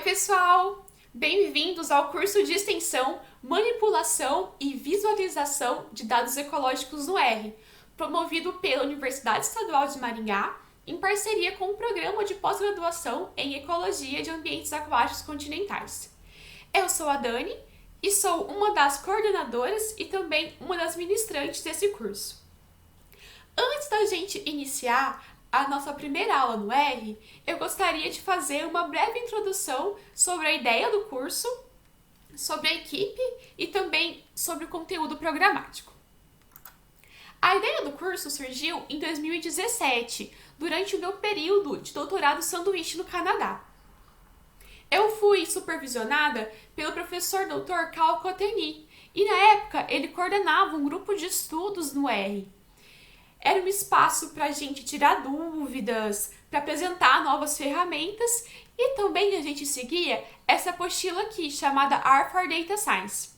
pessoal! Bem-vindos ao curso de extensão Manipulação e Visualização de Dados Ecológicos no R, promovido pela Universidade Estadual de Maringá, em parceria com o Programa de Pós-Graduação em Ecologia de Ambientes Aquáticos Continentais. Eu sou a Dani e sou uma das coordenadoras e também uma das ministrantes desse curso. Antes da gente iniciar a nossa primeira aula no R, eu gostaria de fazer uma breve introdução sobre a ideia do curso, sobre a equipe e também sobre o conteúdo programático. A ideia do curso surgiu em 2017, durante o meu período de doutorado sanduíche no Canadá. Eu fui supervisionada pelo professor Dr. Cal Cotteny e na época ele coordenava um grupo de estudos no R. Era um espaço para a gente tirar dúvidas, para apresentar novas ferramentas e também a gente seguia essa apostila aqui, chamada R for Data Science.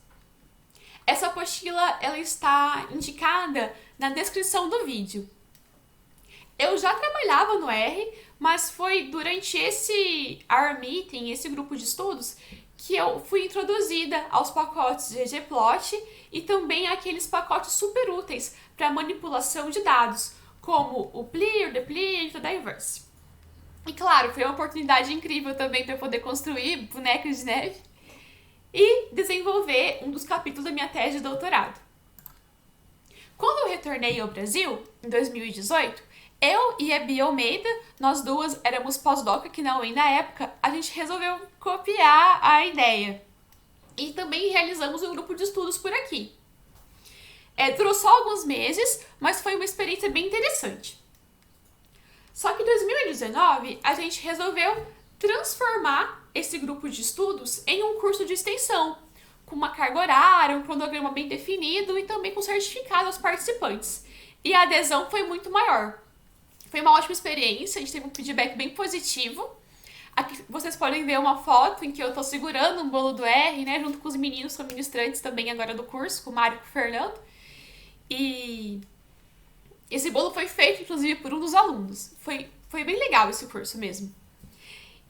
Essa apostila ela está indicada na descrição do vídeo. Eu já trabalhava no R, mas foi durante esse R Meeting, esse grupo de estudos, que eu fui introduzida aos pacotes ggplot e também aqueles pacotes super úteis para manipulação de dados, como o Plir, Deplir e o Diverse. E claro, foi uma oportunidade incrível também para poder construir bonecos de neve e desenvolver um dos capítulos da minha tese de doutorado. Quando eu retornei ao Brasil, em 2018, eu e a Bia Almeida, nós duas éramos pós-doc aqui na UEM na época, a gente resolveu copiar a ideia. E também realizamos um grupo de estudos por aqui. Durou só alguns meses, mas foi uma experiência bem interessante. Só que em 2019, a gente resolveu transformar esse grupo de estudos em um curso de extensão, com uma carga horária, um cronograma bem definido e também com certificado aos participantes. E a adesão foi muito maior. Foi uma ótima experiência, a gente teve um feedback bem positivo. Aqui vocês podem ver uma foto em que eu estou segurando um bolo do R, né, junto com os meninos, são ministrantes também agora do curso, com o Mário e com o Fernando. E esse bolo foi feito, inclusive, por um dos alunos. Foi bem legal esse curso mesmo.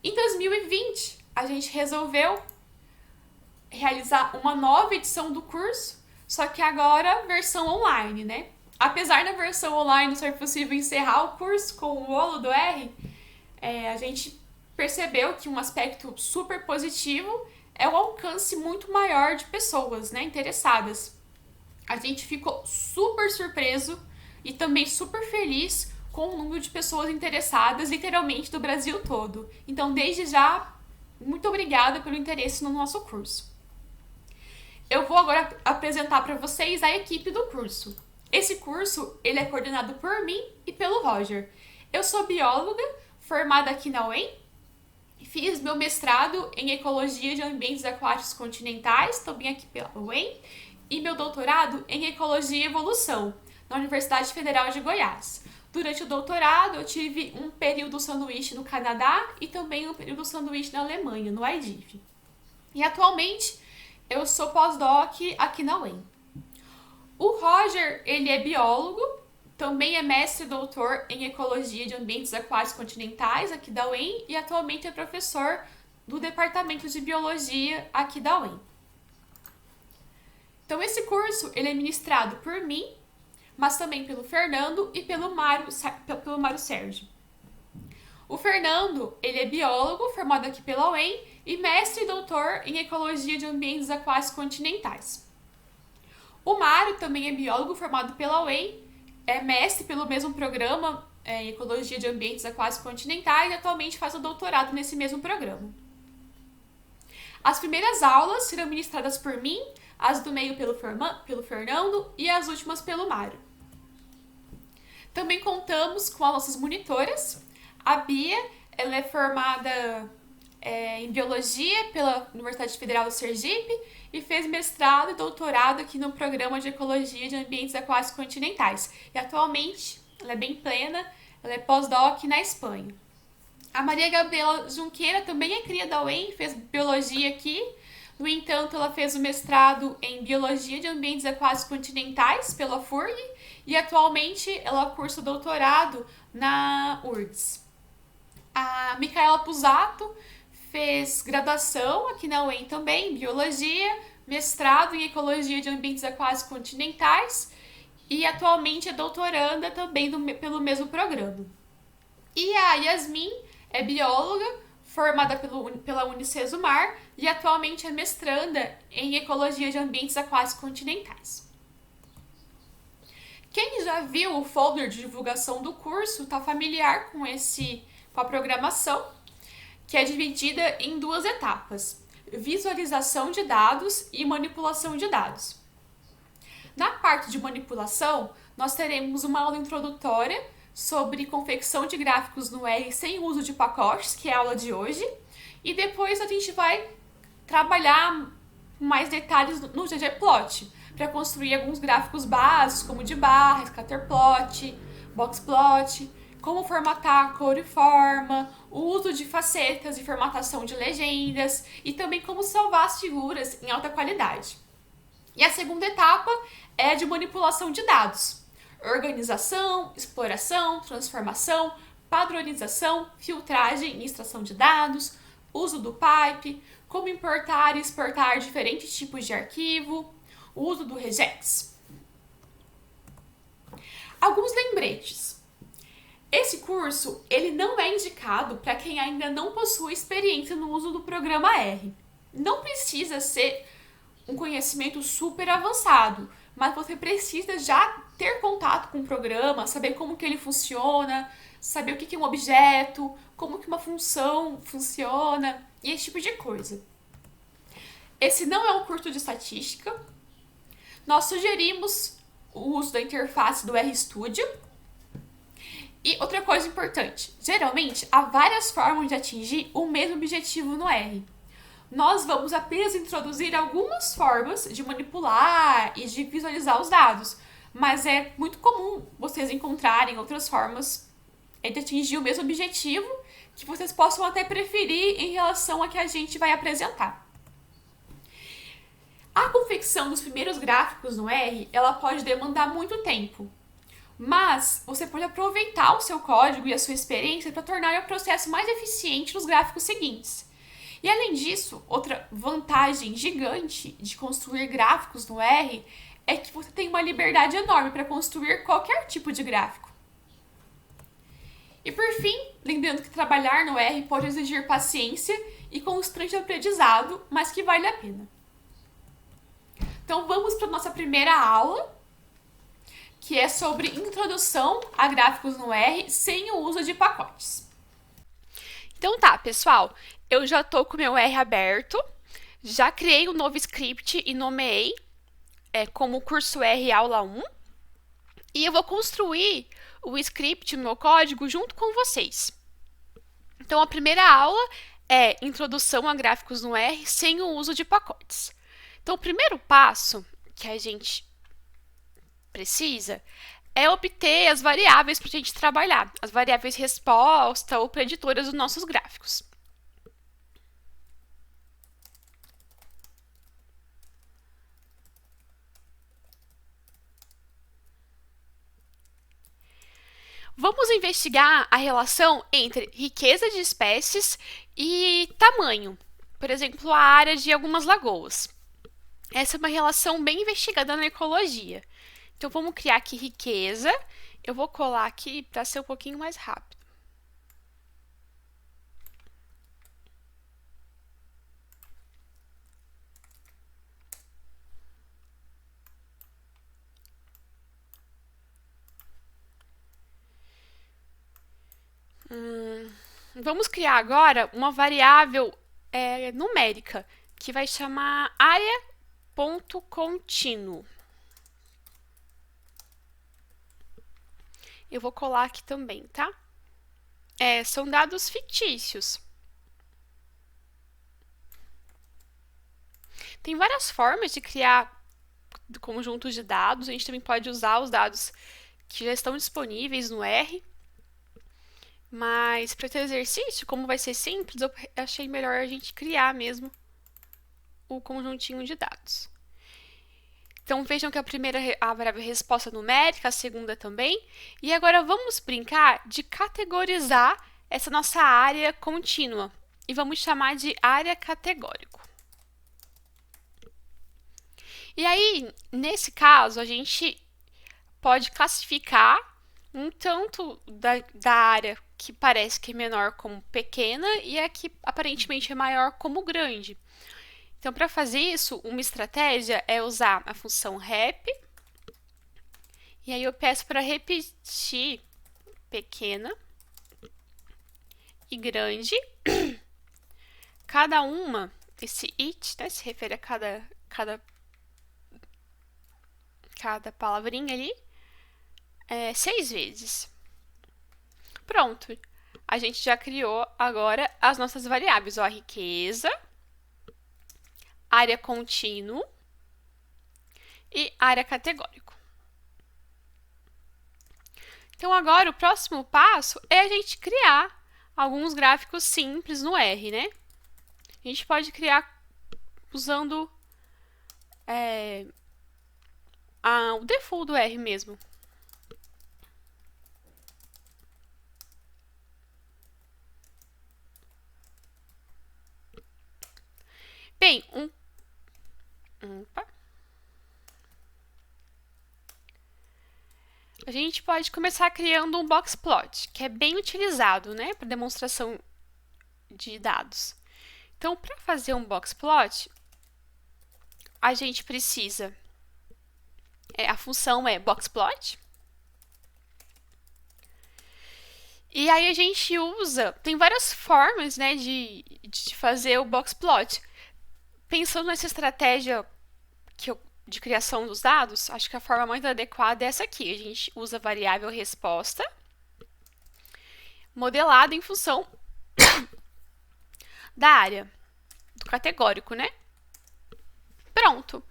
Em 2020, a gente resolveu realizar uma nova edição do curso, só que agora versão online, né? Apesar da versão online não ser possível encerrar o curso com o bolo do R, a gente percebeu que um aspecto super positivo é o alcance muito maior de pessoas, né, interessadas. A gente ficou super surpreso e também super feliz com o número de pessoas interessadas, literalmente do Brasil todo. Então, desde já, muito obrigada pelo interesse no nosso curso. Eu vou agora apresentar para vocês a equipe do curso. Esse curso ele é coordenado por mim e pelo Roger. Eu sou bióloga, formada aqui na UEM, fiz meu mestrado em Ecologia de Ambientes Aquáticos Continentais, também aqui pela UEM, e meu doutorado em Ecologia e Evolução, na Universidade Federal de Goiás. Durante o doutorado, eu tive um período sanduíche no Canadá e também um período sanduíche na Alemanha, no IDIV. E atualmente, eu sou pós-doc aqui na UEM. O Roger, ele é biólogo, também é mestre e doutor em Ecologia de Ambientes Aquáticos Continentais aqui da UEM e atualmente é professor do Departamento de Biologia aqui da UEM. Então esse curso ele é ministrado por mim, mas também pelo Fernando e pelo Mário Sérgio. O Fernando, ele é biólogo formado aqui pela UEM e mestre e doutor em Ecologia de Ambientes Aquáticos Continentais. O Mário também é biólogo formado pela UEM, é mestre pelo mesmo programa em Ecologia de Ambientes Aquáticos Continentais e atualmente faz o doutorado nesse mesmo programa. As primeiras aulas serão ministradas por mim, as do meio pelo Fernando e as últimas pelo Mário. Também contamos com as nossas monitoras. A Bia, ela é formada em Biologia pela Universidade Federal do Sergipe e fez mestrado e doutorado aqui no Programa de Ecologia de Ambientes Aquáticos Continentais. E atualmente, ela é bem plena, ela é pós-doc na Espanha. A Maria Gabriela Junqueira também é cria da UEM, fez Biologia aqui. No entanto, ela fez o mestrado em Biologia de Ambientes Aquáticos Continentais pela FURG e atualmente ela cursa doutorado na URGS. A Micaela Pusato fez graduação aqui na UEM também, em Biologia, mestrado em Ecologia de Ambientes Aquáticos Continentais e atualmente é doutoranda também pelo mesmo programa. E a Yasmin é bióloga, formada pela Unicesumar e atualmente é mestranda em Ecologia de Ambientes Aquáticos Continentais. Quem já viu o folder de divulgação do curso está familiar com a programação, que é dividida em duas etapas: visualização de dados e manipulação de dados. Na parte de manipulação, nós teremos uma aula introdutória sobre confecção de gráficos no R sem uso de pacotes, que é a aula de hoje, e depois a gente vai trabalhar mais detalhes no ggplot, para construir alguns gráficos básicos, como de barra, scatterplot, boxplot, como formatar cor e forma, o uso de facetas e formatação de legendas, e também como salvar as figuras em alta qualidade. E a segunda etapa é a de manipulação de dados: organização, exploração, transformação, padronização, filtragem e extração de dados, uso do pipe, como importar e exportar diferentes tipos de arquivo, o uso do regex. Alguns lembretes. Esse curso ele não é indicado para quem ainda não possui experiência no uso do programa R. Não precisa ser um conhecimento super avançado, mas você precisa já ter contato com o programa, saber como que ele funciona, saber o que é um objeto, como que uma função funciona e esse tipo de coisa. Esse não é um curso de estatística. Nós sugerimos o uso da interface do RStudio. E outra coisa importante, geralmente há várias formas de atingir o mesmo objetivo no R. Nós vamos apenas introduzir algumas formas de manipular e de visualizar os dados, mas é muito comum vocês encontrarem outras formas de atingir o mesmo objetivo que vocês possam até preferir em relação a que a gente vai apresentar. A confecção dos primeiros gráficos no R, ela pode demandar muito tempo, mas você pode aproveitar o seu código e a sua experiência para tornar o processo mais eficiente nos gráficos seguintes. E além disso, outra vantagem gigante de construir gráficos no R é que você tem uma liberdade enorme para construir qualquer tipo de gráfico. E por fim, lembrando que trabalhar no R pode exigir paciência e constante aprendizado, mas que vale a pena. Então vamos para a nossa primeira aula, que é sobre introdução a gráficos no R sem o uso de pacotes. Então tá, pessoal, eu já estou com o meu R aberto, já criei um novo script e nomeei como curso R aula 1, e eu vou construir o script, o meu código, junto com vocês. Então a primeira aula é introdução a gráficos no R sem o uso de pacotes. Então, o primeiro passo que a gente precisa é obter as variáveis para a gente trabalhar, as variáveis resposta ou preditoras dos nossos gráficos. Vamos investigar a relação entre riqueza de espécies e tamanho, por exemplo, a área de algumas lagoas. Essa é uma relação bem investigada na ecologia. Então, vamos criar aqui riqueza. Eu vou colar aqui para ser um pouquinho mais rápido. Vamos criar agora uma variável numérica, que vai chamar área.contínuo. Eu vou colar aqui também, tá? São dados fictícios. Tem várias formas de criar conjuntos de dados. A gente também pode usar os dados que já estão disponíveis no R. Mas para esse exercício, como vai ser simples, eu achei melhor a gente criar mesmo o conjuntinho de dados. Então, vejam que a primeira a variável resposta numérica, a segunda também. E agora vamos brincar de categorizar essa nossa área contínua. e vamos chamar de área categórico. E aí, nesse caso, a gente pode classificar um tanto da área que parece que é menor como pequena e a que aparentemente é maior como grande. Então, para fazer isso, uma estratégia é usar a função rep, e aí eu peço para repetir pequena e grande. Cada uma, esse it, né, se refere a cada palavrinha ali, 6 vezes. Pronto. A gente já criou agora as nossas variáveis, ó, a riqueza, área contínuo e área categórico. Então, agora o próximo passo é a gente criar alguns gráficos simples no R, né? A gente pode criar usando o default do R mesmo. Bem, a gente pode começar criando um box plot, que é bem utilizado, né, para demonstração de dados. Então, para fazer um box plot, a gente precisa, a função é boxplot, e aí a gente usa, tem várias formas, né, de fazer o boxplot. Pensando nessa estratégia de criação dos dados, acho que a forma mais adequada é essa aqui. A gente usa a variável resposta modelada em função da área, do categórico, né? Pronto.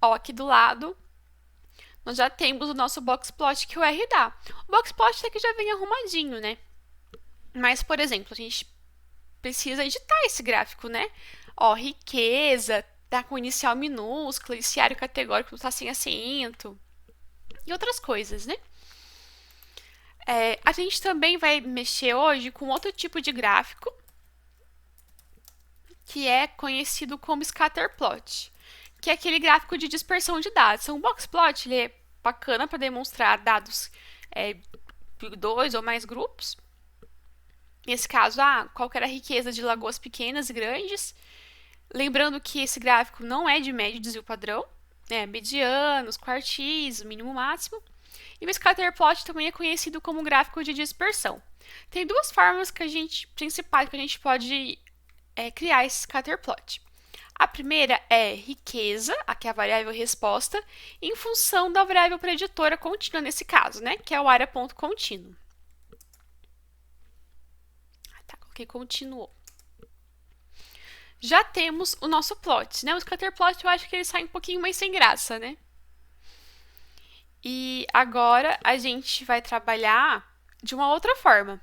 Ó, aqui do lado, nós já temos o nosso boxplot que o R dá. O boxplot até que já vem arrumadinho, né? Mas, por exemplo, a gente precisa editar esse gráfico, né? Ó, riqueza, tá com inicial minúsculo, esse área categórico tá sem acento, e outras coisas, né? A gente também vai mexer hoje com outro tipo de gráfico, que é conhecido como scatterplot, que é aquele gráfico de dispersão de dados. Então, o boxplot ele é bacana para demonstrar dados de 2 ou mais grupos. Nesse caso, qual que era a riqueza de lagoas pequenas e grandes. Lembrando que esse gráfico não é de médio desvio padrão, medianos, quartis, mínimo máximo. E o scatterplot também é conhecido como gráfico de dispersão. Tem duas formas principais que a gente pode criar esse scatterplot. A primeira é riqueza, aqui é a variável resposta, em função da variável preditora contínua nesse caso, né, que é o área.contínuo. Coloquei continuou. Já temos o nosso plot, né? O scatterplot eu acho que ele sai um pouquinho mais sem graça, né? E agora a gente vai trabalhar de uma outra forma.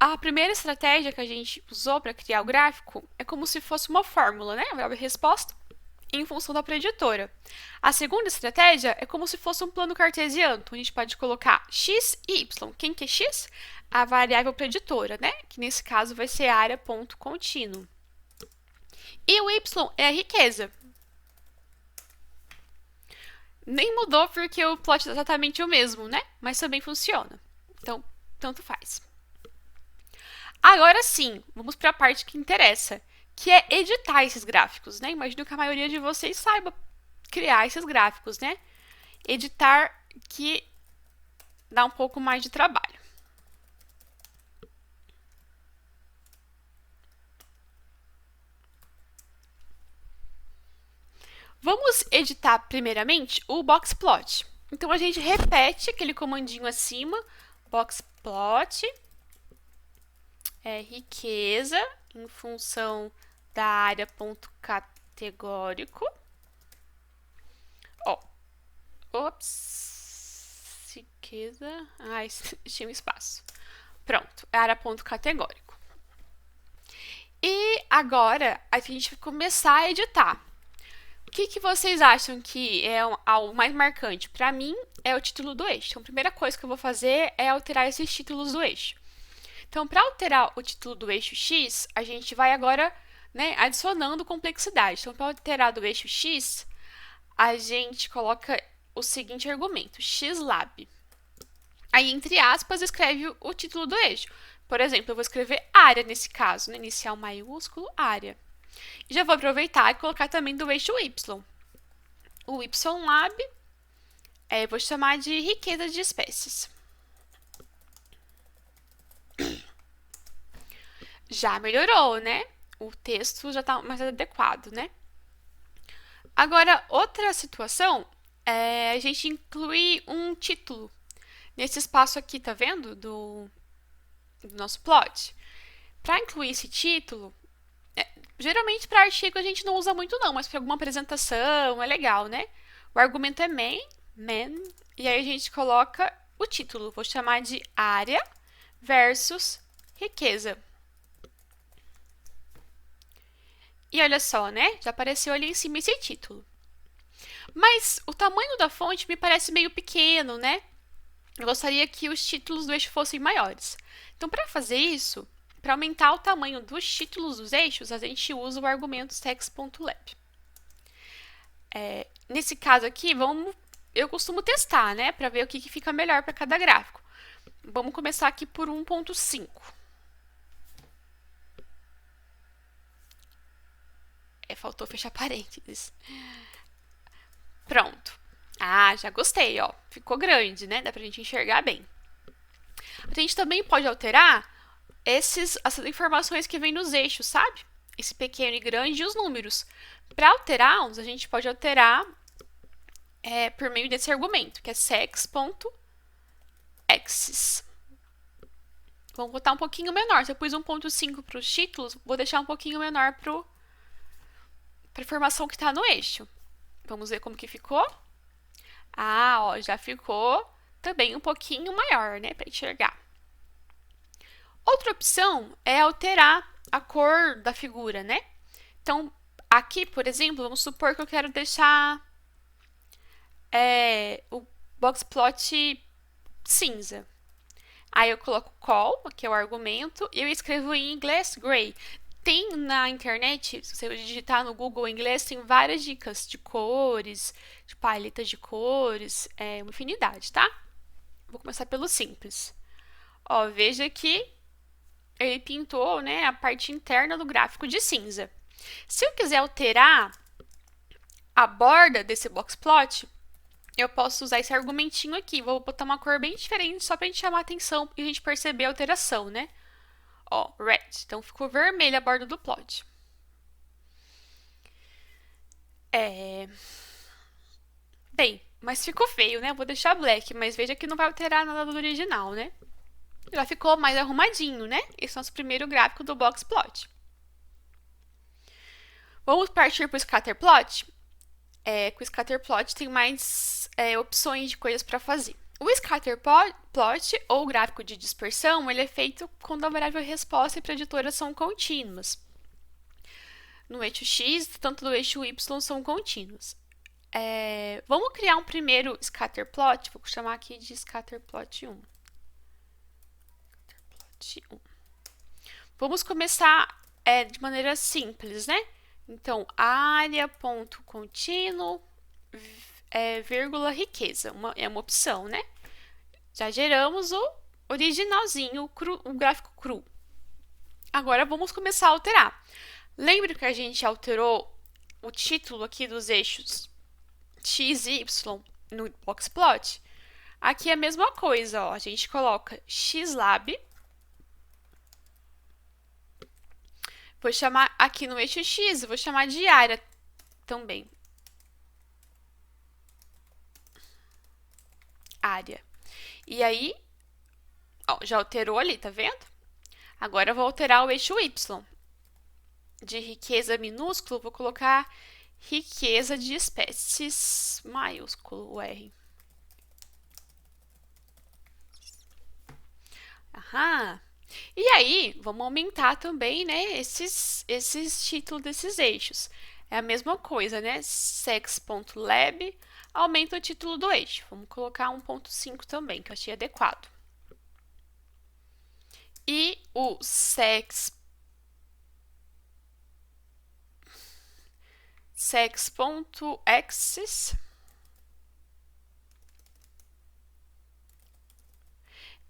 A primeira estratégia que a gente usou para criar o gráfico é como se fosse uma fórmula, né? A variável resposta em função da preditora. A segunda estratégia é como se fosse um plano cartesiano. Então, a gente pode colocar x e y. Quem que é x? A variável preditora, né? Que nesse caso vai ser área.contínuo. E o y é a riqueza. Nem mudou porque o plot é exatamente o mesmo, né? Mas também funciona. Então, tanto faz. Agora sim, vamos para a parte que interessa, que é editar esses gráficos, né? Imagino que a maioria de vocês saiba criar esses gráficos, né? Editar que dá um pouco mais de trabalho. Vamos editar primeiramente o boxplot. Então a gente repete aquele comandinho acima, boxplot, riqueza em função da área.categórico. Riqueza. Tinha um espaço. Pronto, área.categórico. E agora a gente vai começar a editar. O que vocês acham que é algo mais marcante? Para mim, é o título do eixo. Então, a primeira coisa que eu vou fazer é alterar esses títulos do eixo. Então, para alterar o título do eixo X, a gente vai agora, né, adicionando complexidade. Então, para alterar do eixo X, a gente coloca o seguinte argumento, xlab. Aí, entre aspas, escreve o título do eixo. Por exemplo, eu vou escrever área nesse caso, né? Inicial maiúsculo, área. E já vou aproveitar e colocar também do eixo Y. O ylab, vou chamar de riqueza de espécies. Já melhorou, né? O texto já está mais adequado, né? Agora, outra situação é a gente incluir um título nesse espaço aqui, tá vendo? Do nosso plot. Para incluir esse título, geralmente para artigo a gente não usa muito não, mas para alguma apresentação é legal, né? O argumento é man, e aí a gente coloca o título. Vou chamar de área versus riqueza. E olha só, né? Já apareceu ali em cima esse título. Mas o tamanho da fonte me parece meio pequeno, né? Eu gostaria que os títulos do eixo fossem maiores. Então, para fazer isso, para aumentar o tamanho dos títulos dos eixos, a gente usa o argumento text.lab. Nesse caso aqui, eu costumo testar, né? Para ver o que fica melhor para cada gráfico. Vamos começar aqui por 1.5. Faltou fechar parênteses. Pronto. Ah, já gostei, ó. Ficou grande, né? Dá pra gente enxergar bem. A gente também pode alterar essas informações que vêm nos eixos, sabe? Esse pequeno e grande e os números. Para alterá-los, a gente pode alterar por meio desse argumento, que é sex.axis. Vamos botar um pouquinho menor. Se eu pus 1.5 para os títulos, vou deixar um pouquinho menor para a informação que está no eixo. Vamos ver como que ficou. Ah, ó, já ficou também um pouquinho maior, né, para enxergar. Outra opção é alterar a cor da figura, né? Então, aqui, por exemplo, vamos supor que eu quero deixar o boxplot cinza. Aí eu coloco call, que é o argumento, e eu escrevo em inglês gray. Tem na internet, se você digitar no Google em inglês, tem várias dicas de cores, de paletas de cores, uma infinidade, tá? Vou começar pelo simples. Ó, veja que ele pintou, né, a parte interna do gráfico de cinza. Se eu quiser alterar a borda desse boxplot, eu posso usar esse argumentinho aqui. Vou botar uma cor bem diferente só pra gente chamar a atenção e a gente perceber a alteração, né? Ó, red. Então, ficou vermelha a borda do plot. Bem, mas ficou feio, né? Vou deixar black, mas veja que não vai alterar nada do original, né? Já ficou mais arrumadinho, né? Esse é o nosso primeiro gráfico do boxplot. Vamos partir para o scatterplot? Com o scatterplot tem mais opções de coisas para fazer. O scatterplot, ou gráfico de dispersão, ele é feito quando a variável resposta e preditora são contínuas. No eixo X, tanto no eixo Y são contínuos. Vamos criar um primeiro scatterplot, vou chamar aqui de scatterplot 1. Vamos começar de maneira simples, né? Então, área.contínuo, vírgula riqueza, é uma opção, né? Já geramos o originalzinho, o gráfico cru. Agora vamos começar a alterar. Lembre que a gente alterou o título aqui dos eixos X e Y no boxplot? Aqui é a mesma coisa, ó. A gente coloca xlab. Vou chamar aqui no eixo X, vou chamar de área também. Área. E aí, ó, já alterou ali, tá vendo? Agora eu vou alterar o eixo Y. De riqueza minúsculo, vou colocar riqueza de espécies maiúsculo, o R. Aham. E aí, vamos aumentar também, né, esses títulos desses eixos. É a mesma coisa, né? sex.lab aumenta o título do eixo. Vamos colocar 1.5 também, que eu achei adequado. E o sex.axis,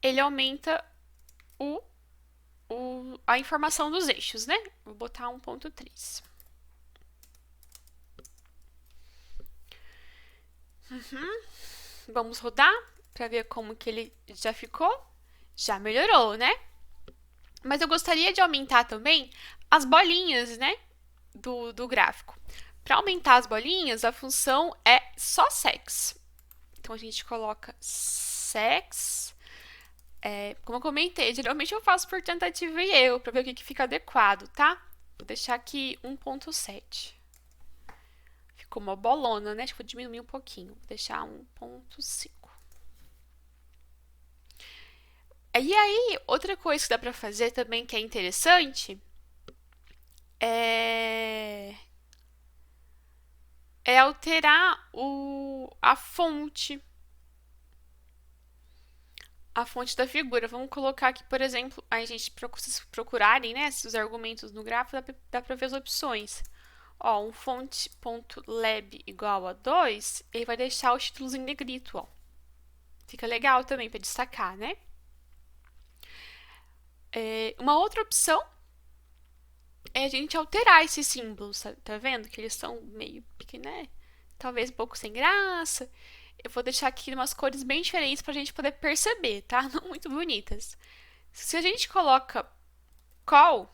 ele aumenta a informação dos eixos, né? Vou botar 1.3. Vamos rodar para ver como que ele já ficou. Já melhorou, né? Mas eu gostaria de aumentar também as bolinhas, né? Do gráfico. Para aumentar as bolinhas, a função é só sex. Então a gente coloca sex. Como eu comentei, geralmente eu faço por tentativa e erro para ver o que fica adequado, tá? Vou deixar aqui 1.7. Ficou uma bolona, né? Acho que vou diminuir um pouquinho. Vou deixar 1.5. E aí, outra coisa que dá para fazer também que é interessante é alterar a fonte da figura. Vamos colocar aqui, por exemplo, a gente vocês procurarem, né, os argumentos no gráfico, dá para ver as opções. Ó, um font.lab igual a 2, ele vai deixar os títulos em negrito, ó. Fica legal também para destacar, né? Uma outra opção é a gente alterar esses símbolos, tá vendo? Que eles são meio pequenos, talvez um pouco sem graça. Eu vou deixar aqui umas cores bem diferentes pra gente poder perceber, tá? Não muito bonitas. Se a gente coloca col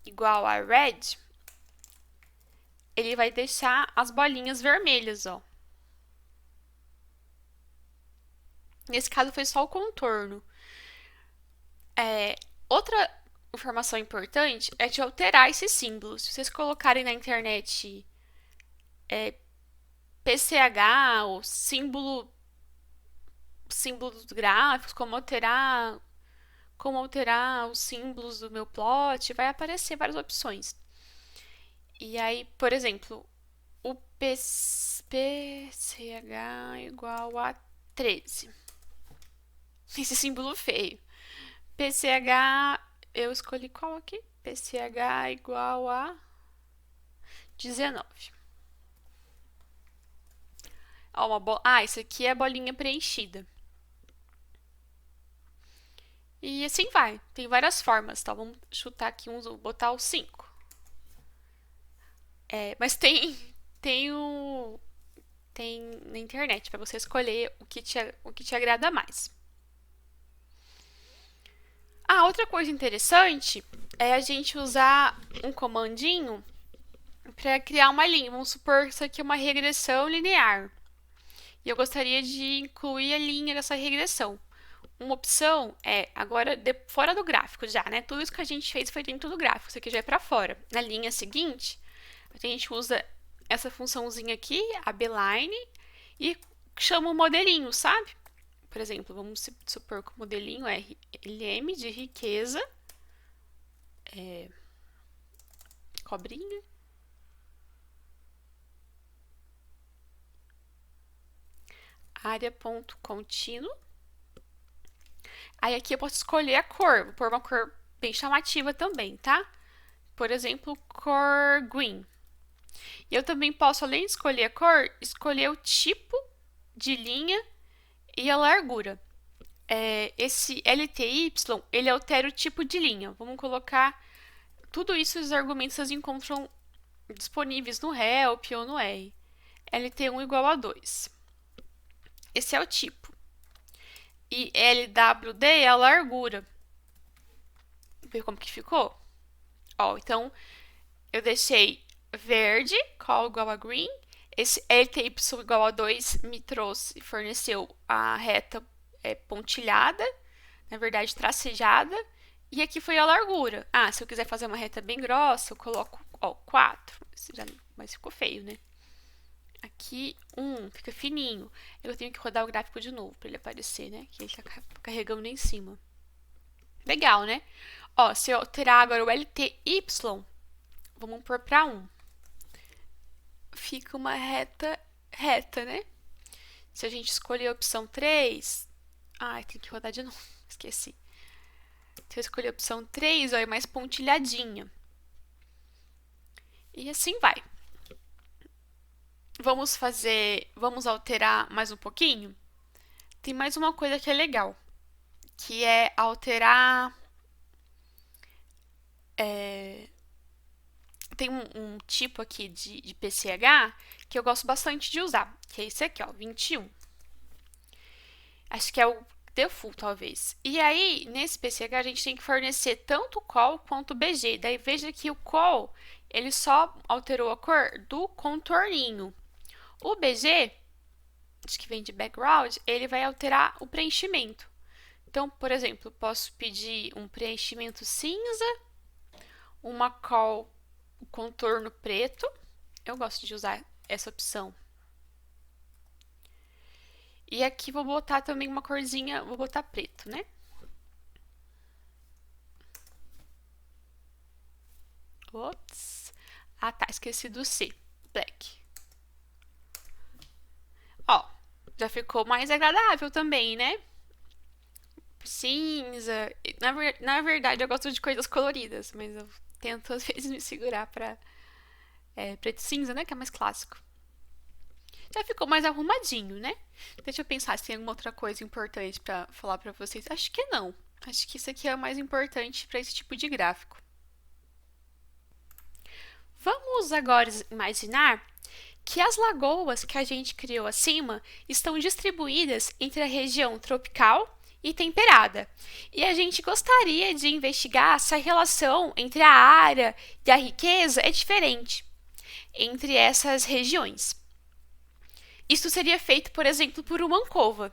igual a red, ele vai deixar as bolinhas vermelhas, ó. Nesse caso foi só o contorno. Outra informação importante é de alterar esses símbolos. Se vocês colocarem na internet PCH ou símbolos gráficos, como alterar os símbolos do meu plot, vai aparecer várias opções. E aí, por exemplo, o PCH igual a 13. Esse símbolo feio. PCH, eu escolhi qual aqui? PCH igual a 19. Ó, isso aqui é a bolinha preenchida. E assim vai. Tem várias formas, tá? Vamos chutar aqui uns, vou botar o 5. Mas tem na internet para você escolher o que te agrada mais. Outra coisa interessante é a gente usar um comandinho para criar uma linha. Vamos supor que isso aqui é uma regressão linear. E eu gostaria de incluir a linha dessa regressão. Uma opção é, agora, fora do gráfico já, né? Tudo isso que a gente fez foi dentro do gráfico. Isso aqui já é para fora. Na linha seguinte, a gente usa essa funçãozinha aqui, a beeline, e chama o modelinho, sabe? Por exemplo, vamos supor que o modelinho é LM de riqueza, cobrinha, área.contínuo. Aí aqui eu posso escolher a cor, vou pôr uma cor bem chamativa também, tá? Por exemplo, cor green. E eu também posso, além de escolher a cor, escolher o tipo de linha e a largura. Esse LTY, ele altera o tipo de linha. Vamos colocar tudo isso, os argumentos vocês encontram disponíveis no help ou no R. LT1 igual a 2. Esse é o tipo. E LWD é a largura. Vê como que ficou? Ó, então, eu deixei verde, col igual a green. Esse LTY igual a 2 me forneceu a reta pontilhada, na verdade tracejada. E aqui foi a largura. Se eu quiser fazer uma reta bem grossa, eu coloco 4. Mas ficou feio, né? Aqui, 1, fica fininho. Eu tenho que rodar o gráfico de novo para ele aparecer, né? Que ele tá carregando em cima. Legal, né? Se eu alterar agora o LTY, vamos pôr para 1. Fica uma reta, né? Se a gente escolher a opção 3... tem que rodar de novo. Esqueci. Se eu escolher a opção 3, ó, é mais pontilhadinha. E assim vai. Vamos alterar mais um pouquinho? Tem mais uma coisa que é legal, que é alterar... Tem um tipo aqui de PCH que eu gosto bastante de usar, que é esse aqui, ó, 21. Acho que é o default, talvez. E aí, nesse PCH, a gente tem que fornecer tanto o call quanto o BG. Daí, veja que o call, ele só alterou a cor do contorninho. O BG, acho que vem de background, ele vai alterar o preenchimento. Então, por exemplo, posso pedir um preenchimento cinza, uma call contorno preto. Eu gosto de usar essa opção. E aqui vou botar também uma corzinha, vou botar preto, né? Ops. Ah, tá, esqueci do C. Black. Ó, já ficou mais agradável também, né? Cinza. Na verdade, eu gosto de coisas coloridas, mas eu tento às vezes me segurar pra preto e cinza, né? Que é mais clássico. Já ficou mais arrumadinho, né? Deixa eu pensar se tem alguma outra coisa importante pra falar pra vocês. Acho que não. Acho que isso aqui é o mais importante pra esse tipo de gráfico. Vamos agora imaginar que as lagoas que a gente criou acima estão distribuídas entre a região tropical e temperada. E a gente gostaria de investigar se a relação entre a área e a riqueza é diferente entre essas regiões. Isso seria feito, por exemplo, por uma ANCOVA.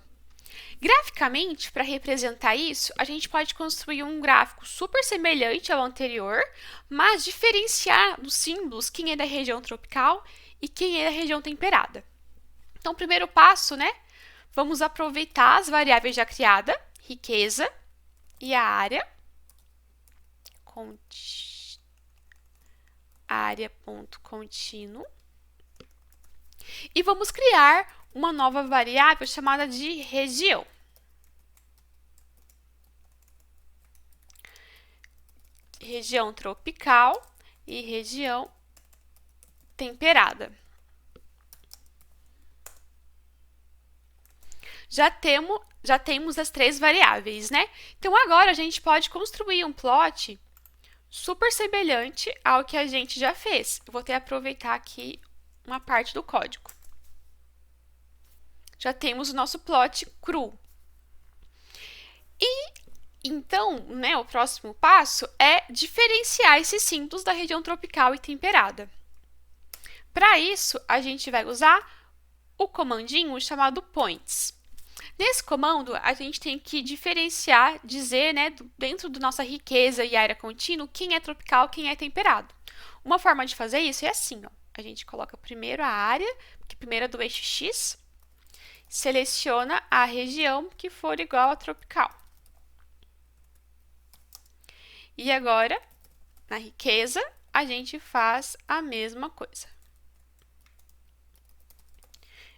Graficamente, para representar isso, a gente pode construir um gráfico super semelhante ao anterior, mas diferenciar nos símbolos quem é da região tropical e quem é da região temperada. Então, primeiro passo, né? Vamos aproveitar as variáveis já criadas, riqueza e a área. Área.contínuo. E vamos criar uma nova variável chamada de região. Região tropical e região temperada. Já temos as três variáveis, né? Então, agora a gente pode construir um plot super semelhante ao que a gente já fez. Eu vou até aproveitar aqui uma parte do código. Já temos o nosso plot cru. E então, né, o próximo passo é diferenciar esses símbolos da região tropical e temperada. Para isso, a gente vai usar o comandinho chamado points. Nesse comando, a gente tem que diferenciar, dizer, né, dentro da nossa riqueza e área contínua, quem é tropical, quem é temperado. Uma forma de fazer isso é assim, ó. A gente coloca primeiro a área, que primeiro é do eixo X, seleciona a região que for igual a tropical. E agora, na riqueza, a gente faz a mesma coisa.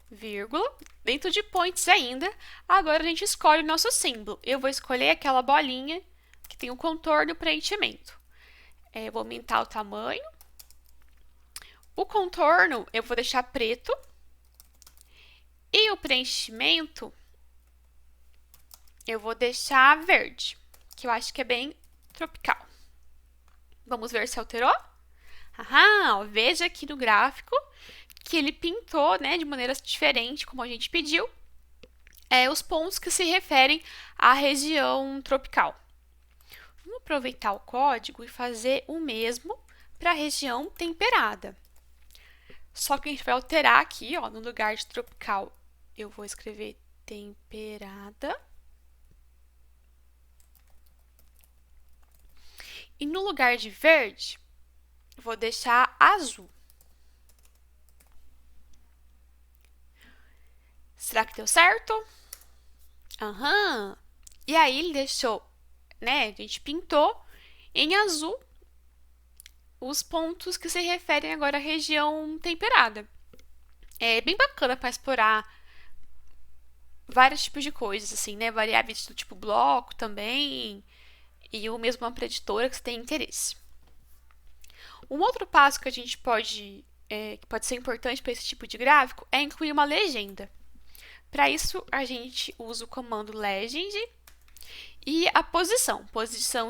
Vírgula, dentro de points ainda, agora a gente escolhe o nosso símbolo. Eu vou escolher aquela bolinha que tem o contorno e o preenchimento. Vou aumentar o tamanho. O contorno eu vou deixar preto. E o preenchimento eu vou deixar verde, que eu acho que é bem tropical. Vamos ver se alterou? Veja aqui no gráfico que ele pintou, né, de maneiras diferentes, como a gente pediu, os pontos que se referem à região tropical. Vamos aproveitar o código e fazer o mesmo para a região temperada. Só que a gente vai alterar aqui, ó, no lugar de tropical, eu vou escrever temperada. E no lugar de verde, vou deixar azul. Será que deu certo? E aí ele deixou, né? A gente pintou em azul os pontos que se referem agora à região temperada. É bem bacana para explorar vários tipos de coisas, assim, né? Variáveis do tipo bloco também. e o mesmo para a editora que você tem interesse. Um outro passo que a gente que pode ser importante para esse tipo de gráfico é incluir uma legenda. Para isso, a gente usa o comando legend e a posição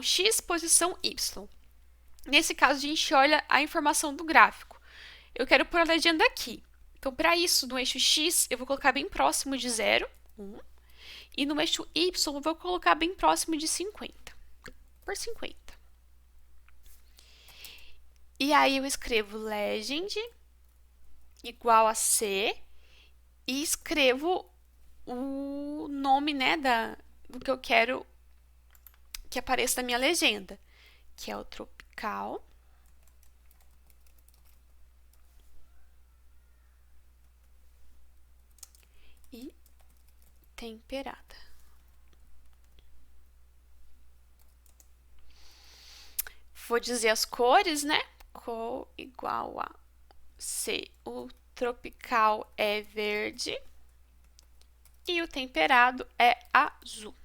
X, posição Y. Nesse caso, a gente olha a informação do gráfico. Eu quero pôr a legenda aqui. Então, para isso, no eixo X, eu vou colocar bem próximo de 0, 1. E no eixo Y, eu vou colocar bem próximo de 50, por 50. E aí, eu escrevo legend igual a C e escrevo o nome, né, do que eu quero que apareça na minha legenda, que é o tropical e temperada. Vou dizer as cores, né? Cor igual a C. O tropical é verde e o temperado é azul.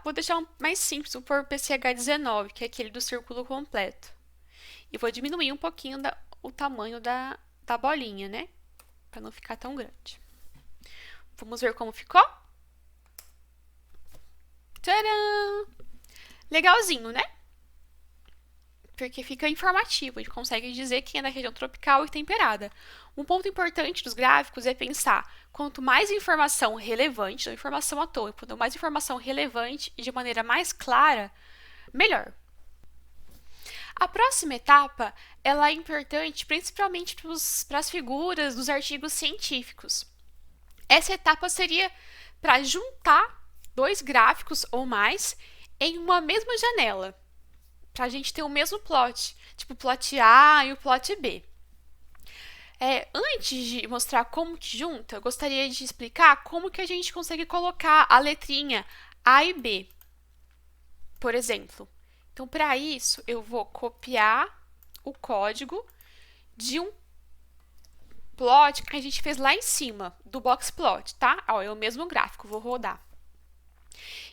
Vou deixar mais simples, vou pôr PCH19, que é aquele do círculo completo. E vou diminuir um pouquinho o tamanho da bolinha, né? Para não ficar tão grande. Vamos ver como ficou? Tcharam! Legalzinho, né? Porque fica informativo, a gente consegue dizer quem é da região tropical e temperada. Um ponto importante dos gráficos é pensar, quanto mais informação relevante, não informação à toa, quanto mais informação relevante e de maneira mais clara, melhor. A próxima etapa, ela é importante principalmente para as figuras dos artigos científicos. Essa etapa seria para juntar dois gráficos ou mais em uma mesma janela, para a gente ter o mesmo plot, tipo o plot A e o plot B. Antes de mostrar como que junta, eu gostaria de explicar como que a gente consegue colocar a letrinha A e B, por exemplo. Então, para isso, eu vou copiar o código de um plot que a gente fez lá em cima, do boxplot, tá? É o mesmo gráfico, vou rodar.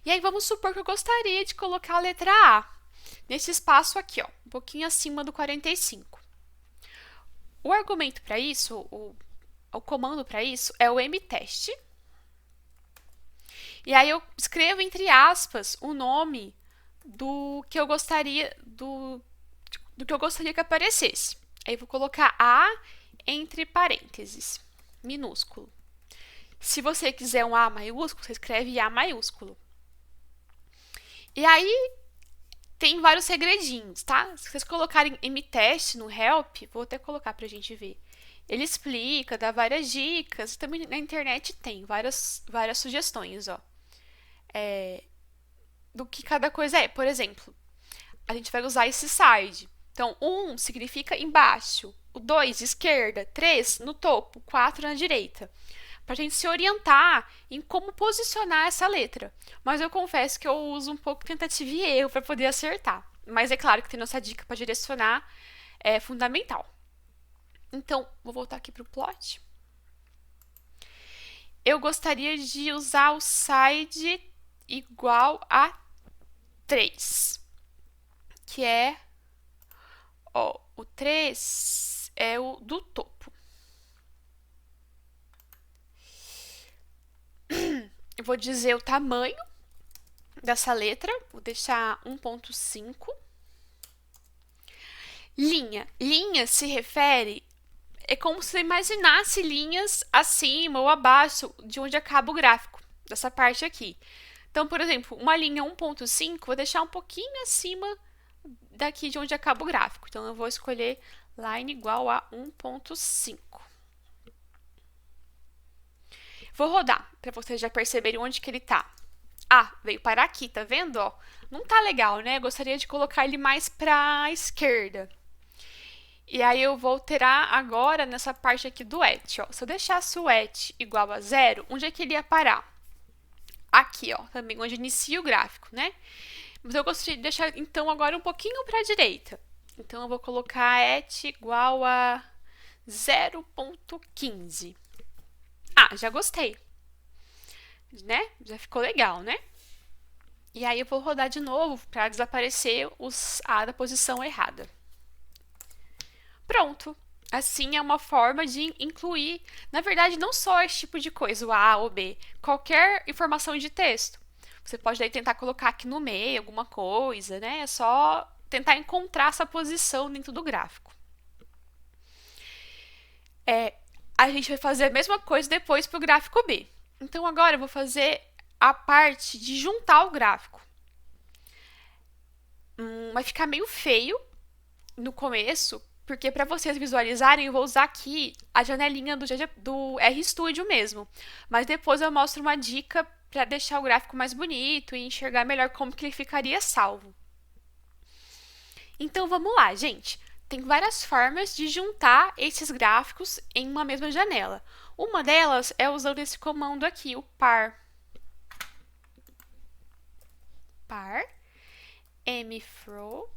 E aí, vamos supor que eu gostaria de colocar a letra A nesse espaço aqui, um pouquinho acima do 45. O argumento para isso, o comando para isso é o mtest. E aí eu escrevo entre aspas o nome do que eu gostaria do que eu gostaria que aparecesse. Aí eu vou colocar A entre parênteses, minúsculo. Se você quiser um A maiúsculo, você escreve A maiúsculo. E aí tem vários segredinhos, tá? Se vocês colocarem mtest no help, vou até colocar pra gente ver. Ele explica, dá várias dicas. Também na internet tem várias sugestões, do que cada coisa é. Por exemplo, a gente vai usar esse side. Então, 1 significa embaixo, o 2 esquerda, 3 no topo, 4 na direita. Para a gente se orientar em como posicionar essa letra. Mas eu confesso que eu uso um pouco de tentativa e erro para poder acertar. Mas é claro que tendo essa dica para direcionar é fundamental. Então, vou voltar aqui para o plot. Eu gostaria de usar o side igual a 3, que é o 3 é o do topo. Eu vou dizer o tamanho dessa letra, vou deixar 1.5. Linha se refere, é como se você imaginasse linhas acima ou abaixo de onde acaba o gráfico, dessa parte aqui. Então, por exemplo, uma linha 1.5, vou deixar um pouquinho acima daqui de onde acaba o gráfico. Então, eu vou escolher line igual a 1.5. Vou rodar, para vocês já perceberem onde que ele tá. Veio parar aqui, tá vendo? Não tá legal, né? Eu gostaria de colocar ele mais para a esquerda. E aí eu vou alterar agora nessa parte aqui do et. Se eu deixasse o et igual a 0, onde é que ele ia parar? Aqui, também onde inicia o gráfico, né? Mas eu gostaria de deixar, então, agora um pouquinho para a direita. Então, eu vou colocar et igual a 0.15. Ah, já gostei, né? Já ficou legal, né? E aí eu vou rodar de novo para desaparecer os A da posição errada. Pronto. Assim é uma forma de incluir, na verdade, não só esse tipo de coisa, o A ou B, qualquer informação de texto. Você pode daí tentar colocar aqui no meio alguma coisa, né? É só tentar encontrar essa posição dentro do gráfico. A gente vai fazer a mesma coisa depois para o gráfico B. Então agora eu vou fazer a parte de juntar o gráfico. Vai ficar meio feio no começo, porque para vocês visualizarem, eu vou usar aqui a janelinha do RStudio mesmo. Mas depois eu mostro uma dica para deixar o gráfico mais bonito e enxergar melhor como que ele ficaria salvo. Então vamos lá, gente. Tem várias formas de juntar esses gráficos em uma mesma janela. Uma delas é usando esse comando aqui, o par. Par mfrow.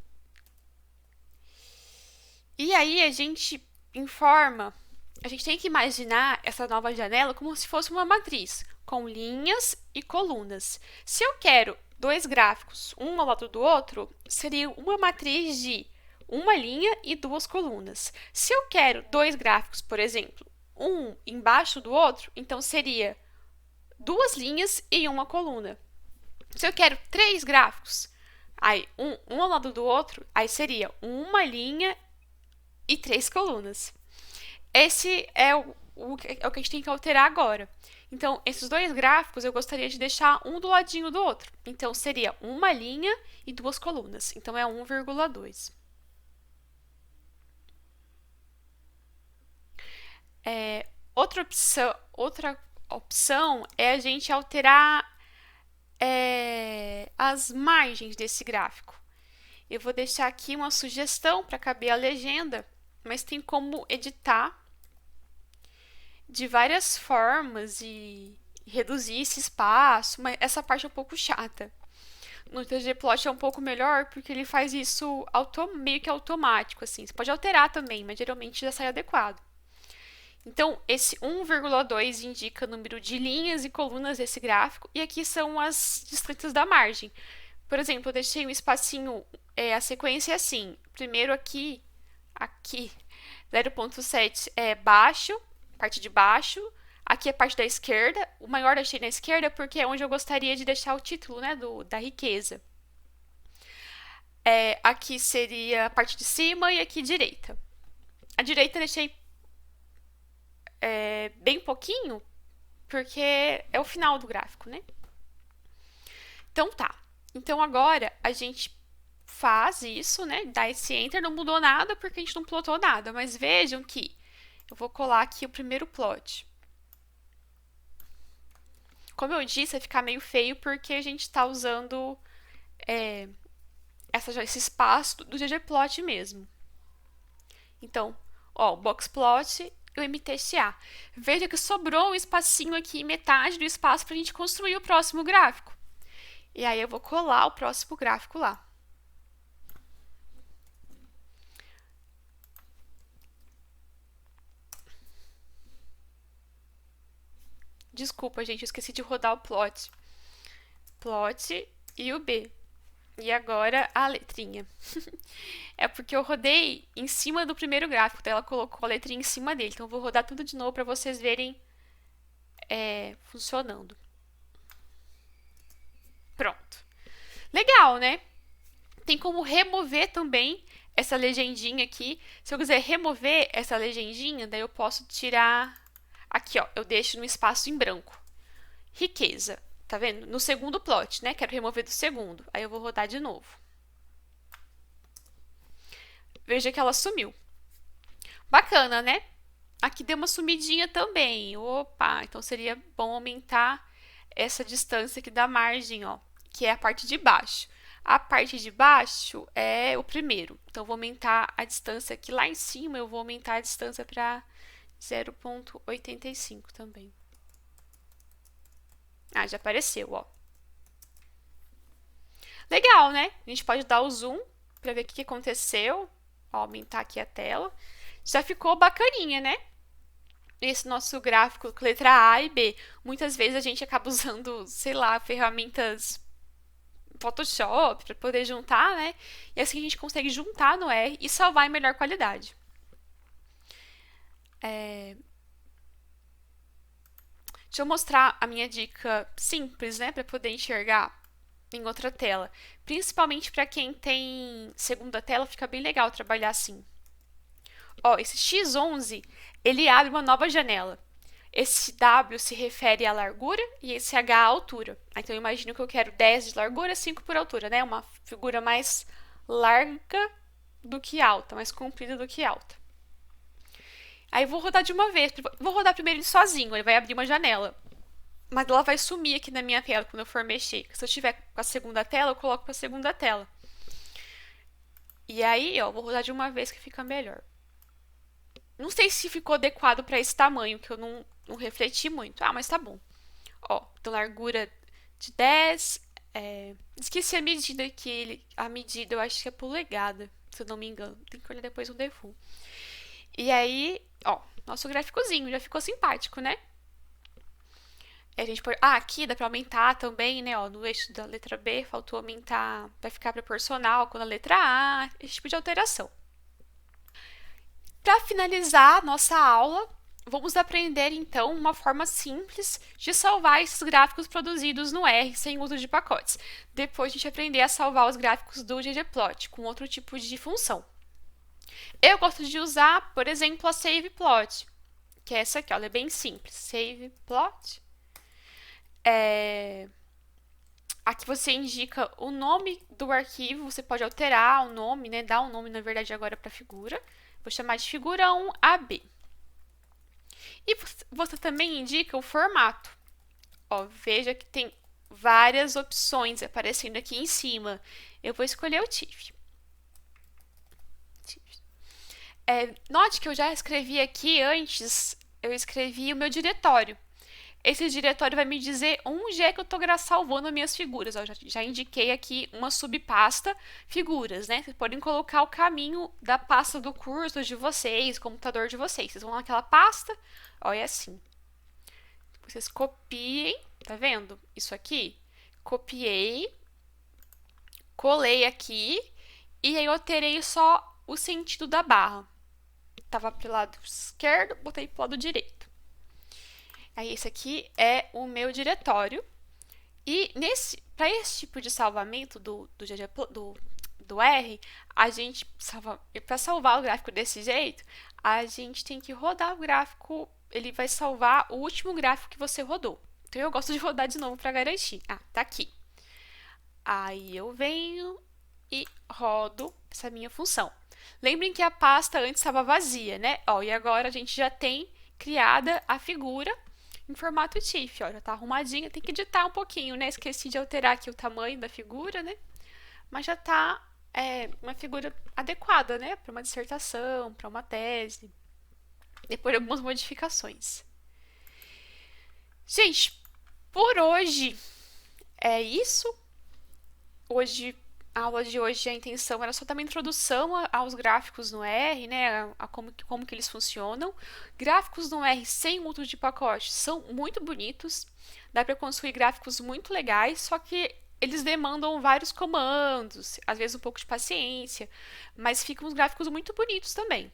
E aí a gente informa, a gente tem que imaginar essa nova janela como se fosse uma matriz, com linhas e colunas. Se eu quero dois gráficos, um ao lado do outro, seria uma matriz de uma linha e duas colunas. Se eu quero dois gráficos, por exemplo, um embaixo do outro, então seria duas linhas e uma coluna. Se eu quero três gráficos, aí um ao lado do outro, aí seria uma linha e três colunas. Esse é o que a gente tem que alterar agora. Então, esses dois gráficos eu gostaria de deixar um do ladinho do outro. Então, seria uma linha e duas colunas. Então, é 1,2. Outra opção é a gente alterar as margens desse gráfico. Eu vou deixar aqui uma sugestão para caber a legenda, mas tem como editar de várias formas e reduzir esse espaço, mas essa parte é um pouco chata. No ggplot é um pouco melhor porque ele faz isso meio que automático, assim. Você pode alterar também, mas geralmente já sai adequado. Então, esse 1,2 indica o número de linhas e colunas desse gráfico, e aqui são as distâncias da margem. Por exemplo, eu deixei um espacinho, a sequência é assim. Primeiro aqui 0,7 é baixo, parte de baixo. Aqui é a parte da esquerda. O maior eu deixei na esquerda porque é onde eu gostaria de deixar o título, né, da riqueza. Aqui seria a parte de cima e aqui direita. A direita eu deixei bem pouquinho, porque é o final do gráfico, né? Então tá. Então agora a gente faz isso, né? Dá esse enter, não mudou nada porque a gente não plotou nada. Mas vejam que eu vou colar aqui o primeiro plot. Como eu disse, vai ficar meio feio porque a gente está usando esse espaço do ggplot mesmo. Então, ó, o boxplot e o mtsa. Veja que sobrou um espacinho aqui, metade do espaço, para a gente construir o próximo gráfico. E aí eu vou colar o próximo gráfico lá. Desculpa, gente, eu esqueci de rodar o plot. Plot e o B. E agora a letrinha. É porque eu rodei em cima do primeiro gráfico, então ela colocou a letrinha em cima dele. Então eu vou rodar tudo de novo para vocês verem funcionando. Pronto. Legal, né? Tem como remover também essa legendinha aqui. Se eu quiser remover essa legendinha, daí eu posso tirar aqui, ó. Eu deixo no espaço em branco. Riqueza. Tá vendo? No segundo plot, né? Quero remover do segundo. Aí eu vou rodar de novo. Veja que ela sumiu. Bacana, né? Aqui deu uma sumidinha também. Opa, então seria bom aumentar essa distância aqui da margem, ó, que é a parte de baixo. A parte de baixo é o primeiro. Então, eu vou aumentar a distância aqui lá em cima. Eu vou aumentar a distância para 0,85 também. Ah, já apareceu, ó. Legal, né? A gente pode dar o zoom para ver o que aconteceu. Ó, aumentar aqui a tela. Já ficou bacaninha, né? esse nosso gráfico com letra A e B. Muitas vezes a gente acaba usando, sei lá, ferramentas Photoshop para poder juntar, né? E assim a gente consegue juntar no R e salvar em melhor qualidade. Deixa eu mostrar a minha dica simples, né, para poder enxergar em outra tela. Principalmente para quem tem segunda tela, fica bem legal trabalhar assim. Ó, esse X11, ele abre uma nova janela. Esse W se refere à largura e esse H à altura. Então, eu imagino que eu quero 10 de largura, 5 por altura, né? Uma figura mais larga do que alta, mais comprida do que alta. Aí, eu vou rodar de uma vez. Vou rodar primeiro ele sozinho, ele vai abrir uma janela. Mas ela vai sumir aqui na minha tela quando eu for mexer. Se eu tiver com a segunda tela, eu coloco para a segunda tela. E aí, ó, vou rodar de uma vez que fica melhor. Não sei se ficou adequado para esse tamanho, que eu não refleti muito. Ah, mas tá bom. Ó, então largura de 10. Esqueci a medida aqui. A medida eu acho que é polegada, se eu não me engano. Tem que olhar depois no default. E aí, ó, nosso gráficozinho já ficou simpático, né? A gente pode... aqui dá pra aumentar também, né? Ó, no eixo da letra B, faltou aumentar pra ficar proporcional com a letra A, esse tipo de alteração. Para finalizar nossa aula, vamos aprender então uma forma simples de salvar esses gráficos produzidos no R sem uso de pacotes. Depois a gente aprender a salvar os gráficos do ggplot com outro tipo de função. Eu gosto de usar, por exemplo, a saveplot, que é essa aqui, ó, ela é bem simples. Saveplot. Aqui você indica o nome do arquivo, você pode alterar o nome, né? Dar um nome, na verdade, agora para a figura. Vou chamar de figura 1AB. E você também indica o formato. Ó, veja que tem várias opções aparecendo aqui em cima. Eu vou escolher o TIFF. Note que eu já escrevi aqui antes, eu escrevi o meu diretório. Esse diretório vai me dizer onde é que eu estou salvando as minhas figuras. Eu já indiquei aqui uma subpasta figuras, né? Vocês podem colocar o caminho da pasta do curso de vocês, computador de vocês. Vocês vão naquela pasta, olha assim. Vocês copiem, tá vendo? Isso aqui. Copiei, colei aqui e aí eu alterei só o sentido da barra. Tava pro lado esquerdo, botei pro lado direito. Aí esse aqui é o meu diretório. E para esse tipo de salvamento do R, a gente para salvar o gráfico desse jeito, a gente tem que rodar o gráfico, ele vai salvar o último gráfico que você rodou. Então eu gosto de rodar de novo para garantir. Tá aqui. Aí eu venho e rodo essa minha função. Lembrem que a pasta antes estava vazia, né? Ó, e agora a gente já tem criada a figura em formato TIFF, ó, já tá arrumadinha, tem que editar um pouquinho, né? Esqueci de alterar aqui o tamanho da figura, né? Mas já tá uma figura adequada, né? Para uma dissertação, para uma tese, depois de algumas modificações. Gente, por hoje é isso. A aula de hoje, a intenção era só dar uma introdução aos gráficos no R, né, a como que eles funcionam. Gráficos no R sem uso de pacote são muito bonitos, dá para construir gráficos muito legais, só que eles demandam vários comandos, às vezes um pouco de paciência, mas ficam uns gráficos muito bonitos também.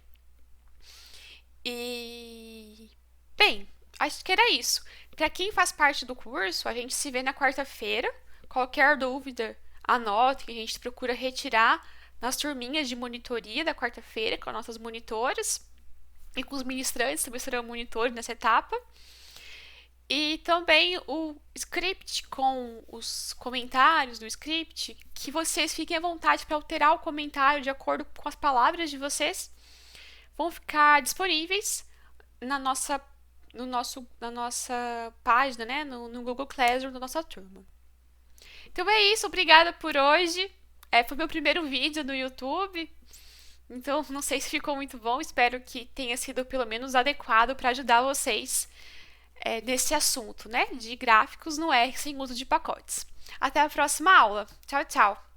E, bem, acho que era isso. Para quem faz parte do curso, a gente se vê na quarta-feira. Qualquer dúvida, anote que a gente procura retirar nas turminhas de monitoria da quarta-feira com as nossas monitoras e com os ministrantes também serão monitores nessa etapa. E também o script com os comentários do script, que vocês fiquem à vontade para alterar o comentário de acordo com as palavras de vocês, vão ficar disponíveis na nossa página, né, no Google Classroom da nossa turma. Então é isso, obrigada por hoje. Foi meu primeiro vídeo no YouTube, então não sei se ficou muito bom, espero que tenha sido pelo menos adequado para ajudar vocês nesse assunto, né, de gráficos no R sem uso de pacotes. Até a próxima aula. Tchau, tchau!